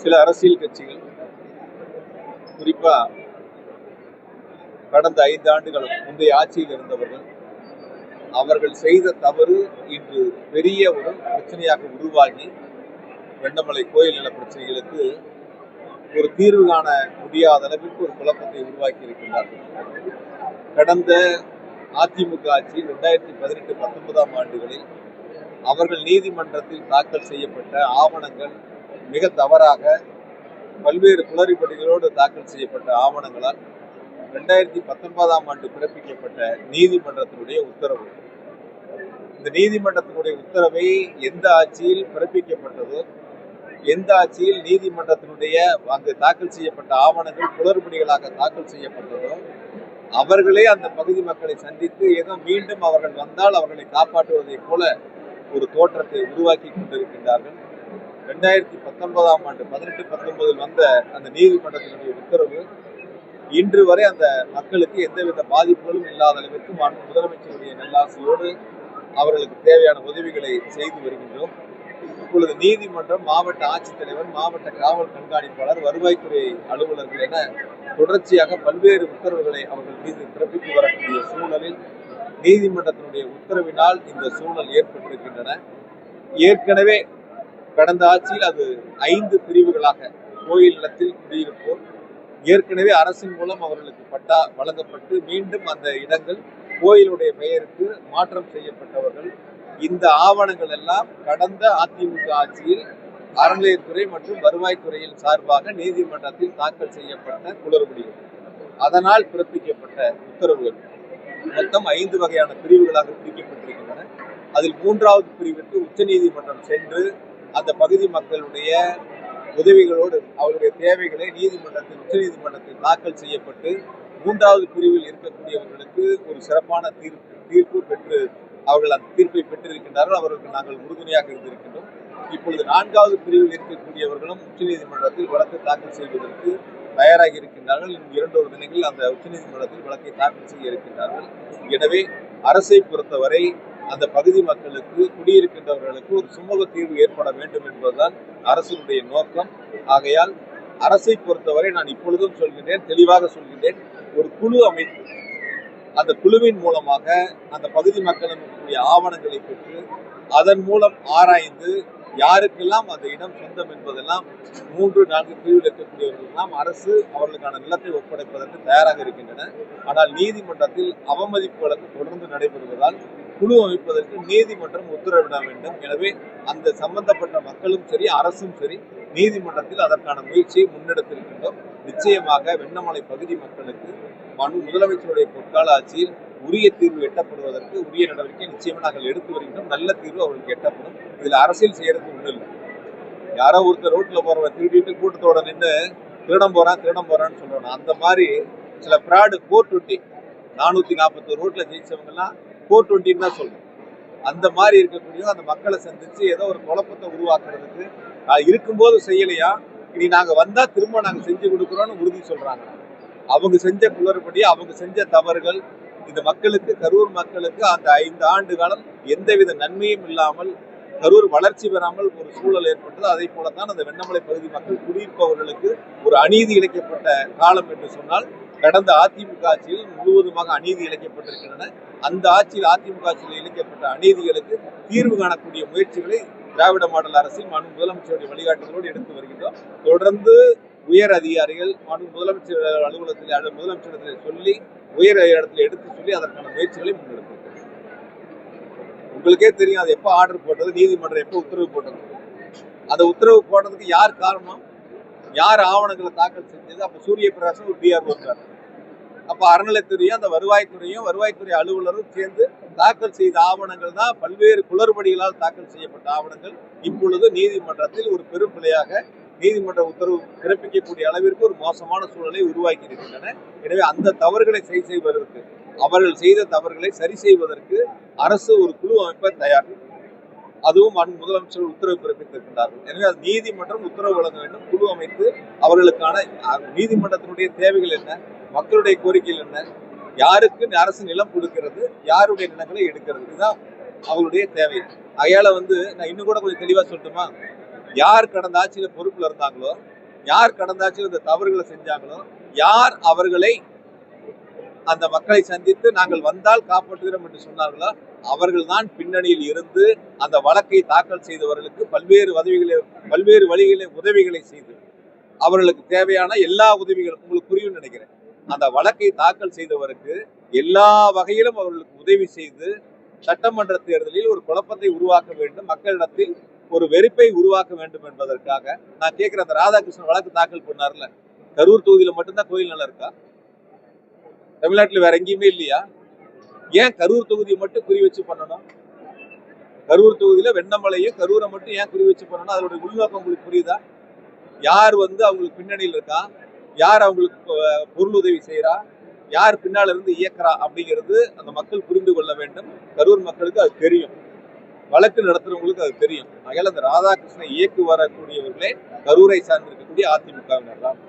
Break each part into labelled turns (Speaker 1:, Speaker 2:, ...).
Speaker 1: சில அரசியல் கட்சிகள் குறிப்பா கடந்த 5 ஆண்டுகள் முந்தைய ஆட்சியில் இருந்தவர்கள் அவர்கள் செய்த தவறு இன்று பெரிய ஒரு பிரச்சனையாக உருவாகி வெண்ணமலை கோயில் நில பிரச்சனைகளுக்கு ஒரு தீர்வு காண முடியாத அளவிற்கு ஒரு குழப்பத்தை உருவாக்கி இருக்கின்றார்கள். கடந்த அதிமுக ஆட்சி 2018-19 ஆண்டுகளில் அவர்கள் நீதிமன்றத்தில் தாக்கல் செய்யப்பட்ட ஆவணங்கள் மிக தவறாக பல்வேறு குளறுபடிகளோடு தாக்கல் செய்யப்பட்ட ஆவணங்களால் 2019 ஆண்டு பிறப்பிக்கப்பட்ட நீதிமன்றத்தினுடைய உத்தரவு, இந்த நீதிமன்றத்தினுடைய உத்தரவை எந்த ஆட்சியில் பிறப்பிக்கப்பட்டதோ, எந்த ஆட்சியில் நீதிமன்றத்தினுடைய அங்கு தாக்கல் செய்யப்பட்ட ஆவணங்கள் குளறுபடிகளாக தாக்கல் செய்யப்பட்டதோ அவர்களே அந்த பகுதி மக்களை சந்தித்து ஏதோ மீண்டும் அவர்கள் வந்தால் அவர்களை காப்பாற்றுவதை போல ஒரு தோற்றத்தை உருவாக்கி கொண்டிருக்கின்றார்கள். 2019 ஆண்டு 18-19 வந்த அந்த நீதிமன்றத்தினுடைய உத்தரவு இன்று வரை அந்த மக்களுக்கு எந்தவித பாதிப்புகளும் இல்லாத அளவிற்கு முதலமைச்சருடைய நல்லாசையோடு அவர்களுக்கு தேவையான உதவிகளை செய்து வருகின்றோம். இப்பொழுது நீதிமன்றம், மாவட்ட ஆட்சித்தலைவர், மாவட்ட காவல் கண்காணிப்பாளர், வருவாய்த்துறை அலுவலர்கள் என தொடர்ச்சியாக பல்வேறு உத்தரவுகளை அவர்கள் மீது பிறப்பித்து வரக்கூடிய சூழலில் நீதிமன்றத்தினுடைய உத்தரவினால் இந்த சூழல் ஏற்பட்டிருக்கின்றன. ஏற்கனவே கடந்த ஆட்சியில் அது 5 பிரிவுகளாக கோயில் நிலத்தில் குடியிருப்போர் ஏற்கனவே அரசின் மூலம் அவர்களுக்கு பட்டா வழங்கப்பட்டு மீண்டும் அந்த இடங்கள் கோயிலுடைய பெயருக்கு மாற்றம் செய்யப்பட்டவர்கள். இந்த ஆவணங்கள் எல்லாம் கடந்த அதிமுக ஆட்சியில் அறநிலையத்துறை மற்றும் வருவாய்த்துறையின் சார்பாக நீதிமன்றத்தில் தாக்கல் செய்யப்பட்ட குளறுபடிகள், அதனால் பிறப்பிக்கப்பட்ட உத்தரவுகள் மொத்தம் 5 வகையான பிரிவுகளாக பிரிக்கப்பட்டிருக்கின்றன. அதில் 3வது பிரிவிற்கு உச்சநீதிமன்றம் சென்று அந்த பகுதி மக்களுடைய உதவிகளோடு அவருடைய தேவைகளை உச்சநீதிமன்றத்தில் தாக்கல் செய்யப்பட்டு 3வது பிரிவில் இருக்கக்கூடியவர்களுக்கு ஒரு சிறப்பான தீர்ப்பு பெற்று அவர்கள் அந்த தீர்ப்பை பெற்றிருக்கின்றார்கள். அவர்களுக்கு நாங்கள் உறுதுணையாக இருந்திருக்கின்றோம். இப்பொழுது 4வது பிரிவில் இருக்கக்கூடியவர்களும் உச்சநீதிமன்றத்தில் வழக்கு தாக்கல் செய்வதற்கு தயாராகி இருக்கின்றார்கள். இன்னும் 2 தினங்களில் அந்த உச்சநீதிமன்றத்தில் வழக்கை தாக்கல் செய்ய இருக்கின்றார்கள். எனவே அரசை பொறுத்தவரை அந்த பகுதி மக்களுக்கு, குடியிருக்கின்றவர்களுக்கு ஒரு சுமூக தீர்வு ஏற்பட வேண்டும் என்பதுதான் அரசினுடைய நோக்கம். ஆகையால் அரசை பொறுத்தவரை நான் இப்பொழுதும் சொல்கின்றேன், தெளிவாக சொல்கின்றேன், ஒரு குழு அமைப்பு, அந்த குழுவின் மூலமாக அந்த பகுதி மக்களின் ஆவணங்களை பெற்று அதன் மூலம் ஆராய்ந்து யாருக்கெல்லாம் அந்த இடம் சொந்தம் என்பதெல்லாம் 3-4 பிரிவில் இருக்கக்கூடியவர்களெல்லாம் அரசு அவர்களுக்கான நிலத்தை ஒப்படைப்பதற்கு தயாராக இருக்கின்றன. ஆனால் நீதிமன்றத்தில் அவமதிப்பு வழக்கு தொடர்ந்து நடைபெறுவதால் குழு அமைப்பதற்கு நீதிமன்றம் உத்தரவிட வேண்டும். எனவே அந்த சம்பந்தப்பட்ட மக்களும் சரி, அரசும் சரி, நீதிமன்றத்தில் அதற்கான முயற்சியை முன்னெடுத்திருக்கின்றோம். நிச்சயமாக வெண்ணமலை பகுதி மக்களுக்கு முதலமைச்சருடைய பொற்கால ஆட்சியில் உரிய தீர்வு எட்டப்படுவதற்கு உரிய நடவடிக்கை நிச்சயமாக நாங்கள் எடுத்து வருகின்றோம். நல்ல தீர்வு அவர்களுக்கு எட்டப்படும். இதுல அரசியல் செய்யறது ஒன்றும் இல்லை. யாரோ ஒருத்தர் ரோட்ல போறவன் திருடிட்டு கூட்டத்தோட நின்று திருடம் போறான்னு சொல்றோம். அந்த மாதிரி சில பிராடு 420 441 ரோட்ல ஜெயிச்சவங்க எல்லாம் 420 தான் சொல்றோம். அந்த மாதிரி இருக்கக்கூடிய அந்த மக்களை சந்திச்சு ஏதோ ஒரு குழப்பத்தை உருவாக்குறதுக்கு இருக்கும்போது செய்யலையா, இனி நாங்க வந்தா திரும்ப நாங்க செஞ்சு கொடுக்குறோம்னு உறுதி சொல்றாங்க. அவங்க செஞ்ச குளறுபடி, அவங்க செஞ்ச தவறுகள் இந்த மக்களுக்கு, கரூர் மக்களுக்கு அந்த 5 ஆண்டு காலம் எந்தவித நன்மையும் இல்லாமல் கரூர் வளர்ச்சி பெறாமல் ஒரு சூழல் ஏற்பட்டது. அதே போலத்தான் அந்த வெண்ணமலை பகுதி மக்கள் குடியிருப்பவர்களுக்கு ஒரு அநீதி இழைக்கப்பட்ட காலம் என்று சொன்னால் கடந்த அதிமுக ஆட்சியில் முழுவதுமாக அநீதி இழைக்கப்பட்டிருக்கின்றன. அந்த ஆட்சியில், அதிமுக ஆட்சியில் இழைக்கப்பட்ட அநீதிகளுக்கு தீர்வு காணக்கூடிய முயற்சிகளை திராவிட மாடல் அரசில் முதலமைச்சருடைய வழிகாட்டுதலோடு எடுத்து வருகின்றோம். தொடர்ந்து உயர் அதிகாரிகள் முதலமைச்சர் அலுவலகத்தில் முதலமைச்சரிடத்தில் சொல்லி, உயர் இடத்துல எடுத்து சொல்லி அதற்கான முயற்சிகளை முன்னெடுத்திருக்கிறது. உங்களுக்கே தெரியும் அது எப்ப ஆர்டர் போட்டது, நீதிமன்றம் எப்ப உத்தரவு போட்டது. அந்த உத்தரவு போட்டதுக்கு யார் காரணம், யார் ஆவணங்களை தாக்கல் செஞ்சது? அப்ப சூரிய பிரகாசம் ஒரு டிஆர் வந்தார். அப்ப அறநிலையத்துறையும் அந்த வருவாய்த்துறை அலுவலரும் சேர்ந்து தாக்கல் செய்த ஆவணங்கள் தான் பல்வேறு குளறுபடிகளால் தாக்கல் செய்யப்பட்ட ஆவணங்கள் இப்பொழுது நீதிமன்றத்தில் ஒரு பெரும் பிழையாக நீதிமன்ற உத்தரவு பிறப்பிக்கக்கூடிய அளவிற்கு ஒரு மோசமான சூழலை உருவாக்கி இருக்கின்றன. எனவே அந்த தவறுகளை சரி செய்வதற்கு, அவர்கள் செய்த தவறுகளை சரி செய்வதற்கு அரசு ஒரு குழு அமைப்ப தயார். அதுவும் முதலமைச்சர் உத்தரவு பிறப்பித்திருக்கின்றார்கள். எனவே அது நீதிமன்றம் உத்தரவு வழங்க வேண்டும். குழு அமைத்து அவர்களுக்கான நீதிமன்றத்தினுடைய தேவைகள் என்ன, மக்களுடைய கோரிக்கைகள் என்ன, யாருக்கு அரசு நிலம் கொடுக்கிறது, யாருடைய நிலங்களை எடுக்கிறது, இதுதான் அவங்களுடைய தேவை. அயால நான் இன்னும் கூட கொஞ்சம் தெளிவா சொல்லட்டுமா, யார் கடந்த ஆட்சியில பொறுப்புல இருந்தாங்களோ யார் கடந்த ஆட்சியில் இந்த தவறுகளை செஞ்சாங்களோ, யார் அவர்களை அந்த மக்களை சந்தித்து நாங்கள் வந்தால் காப்பாற்றுகிறோம் என்று சொன்னார்களோ அவர்கள் தான் பின்னணியில் இருந்து அந்த வழக்கை தாக்கல் செய்தவர்களுக்கு பல்வேறு வழிகளில் உதவிகளை செய்து அவர்களுக்கு தேவையான எல்லா உதவிகளும் உங்களுக்கு புரியும் நினைக்கிறேன். அந்த வழக்கை தாக்கல் செய்தவருக்கு எல்லா வகையிலும் அவர்களுக்கு உதவி செய்து சட்டமன்ற தேர்தலில் ஒரு குழப்பத்தை உருவாக்க வேண்டும், மக்களிடத்தில் ஒரு வெறுப்பை உருவாக்க வேண்டும் என்பதற்காக நான் கேட்கிறேன். அந்த ராதாகிருஷ்ணன் வழக்கு தாக்கல் பண்ணார்ல, கரூர் தொகுதியில மட்டும்தான் கோயில் நல்லா இருக்கா? தமிழ்நாட்டில் வேற எங்கேயுமே இல்லையா? ஏன் கரூர் தொகுதியை மட்டும் குறி வச்சு பண்ணணும்? கரூர் தொகுதியில வெண்ணமலையும் கரூரை மட்டும் ஏன் குறி வச்சு பண்ணணும்? அதோட உள்நோக்கம் உங்களுக்கு புரியுதா? யார் அவங்களுக்கு பின்னணியில் இருக்கா, யார் அவங்களுக்கு பொருள் உதவி செய்யறா, யார் பின்னால இருந்து இயக்குறா அப்படிங்கிறது அந்த மக்கள் புரிந்து கொள்ள வேண்டும். கரூர் மக்களுக்கு அது தெரியும், வழக்கு நடத்துறவங்களுக்கு அது தெரியும். ஆகையால் அந்த ராதாகிருஷ்ணன் இயக்கு வரக்கூடியவர்களே கரூரை சார்ந்திருக்கக்கூடிய அதிமுகவினர் தான்.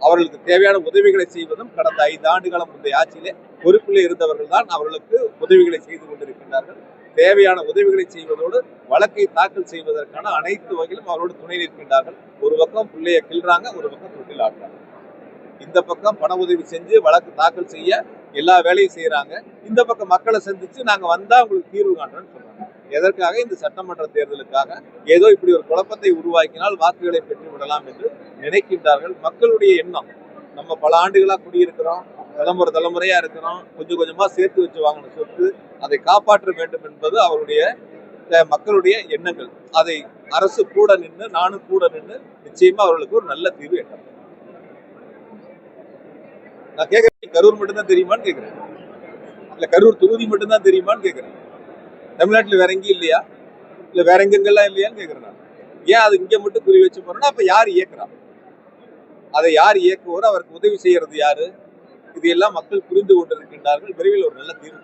Speaker 1: அவர்களுக்கு தேவையான உதவிகளை செய்வதும் கடந்த 5 ஆண்டு காலம் முந்தைய ஆட்சியிலே பொறுப்பிலே இருந்தவர்கள் தான் அவர்களுக்கு உதவிகளை செய்து கொண்டிருக்கின்றார்கள். தேவையான உதவிகளை செய்வதோடு வழக்கை தாக்கல் செய்வதற்கான அனைத்து வகையிலும் அவரோடு துணை நிற்கின்றார்கள். ஒரு பக்கம் பிள்ளைய கிள்றாங்க, ஒரு பக்கம் தொட்டில் ஆடுறாங்க. இந்த பக்கம் பண உதவி செஞ்சு வழக்கு தாக்கல் செய்ய எல்லா வேலையும் செய்யறாங்க. இந்த பக்கம் மக்களை சந்திச்சு நாங்க வந்தா உங்களுக்கு தீர்வு காண்றோம்னு சொல்றாங்க. எதற்காக? இந்த சட்டமன்ற தேர்தலுக்காக ஏதோ இப்படி ஒரு குழப்பத்தை உருவாக்கினால் வாக்குகளை பெற்று விடலாம் என்று நினைக்கின்றார்கள். மக்களுடைய எண்ணம், நம்ம பல ஆண்டுகளா குடியிருக்கிறோம், தலைமுறையா இருக்கிறோம், கொஞ்சம் கொஞ்சமா சேர்த்து வச்சு வாங்கின சொத்து அதை காப்பாற்ற வேண்டும் என்பது அவருடைய மக்களுடைய எண்ணங்கள். அதை அரசு கூட நின்று, நானும் கூட நின்று நிச்சயமா அவர்களுக்கு ஒரு நல்ல தீர்வு எட்டணும். நான் கேட்கிறேன், கரூர் மட்டும்தான் தெரியுமான்னு கேட்கிறேன், இல்ல கரூர் தொகுதி மட்டும்தான் தெரியுமான்னு கேட்கிறேன். தமிழ்நாட்டுல வேற எங்கேயும் இல்லையா, இல்ல வேற எங்கெங்கெல்லாம் இல்லையான்னு கேட்கிறேன் நான். ஏன் அது இங்க மட்டும் குறி வச்சு போறோம்னா அப்ப யார் இயக்குறா, அதை யார் இயக்குவோர், அவருக்கு உதவி செய்யறது யாரு, இது எல்லாம் மக்கள் புரிந்து கொண்டிருக்கின்றார்கள். விரைவில் ஒரு நல்ல தீர்வு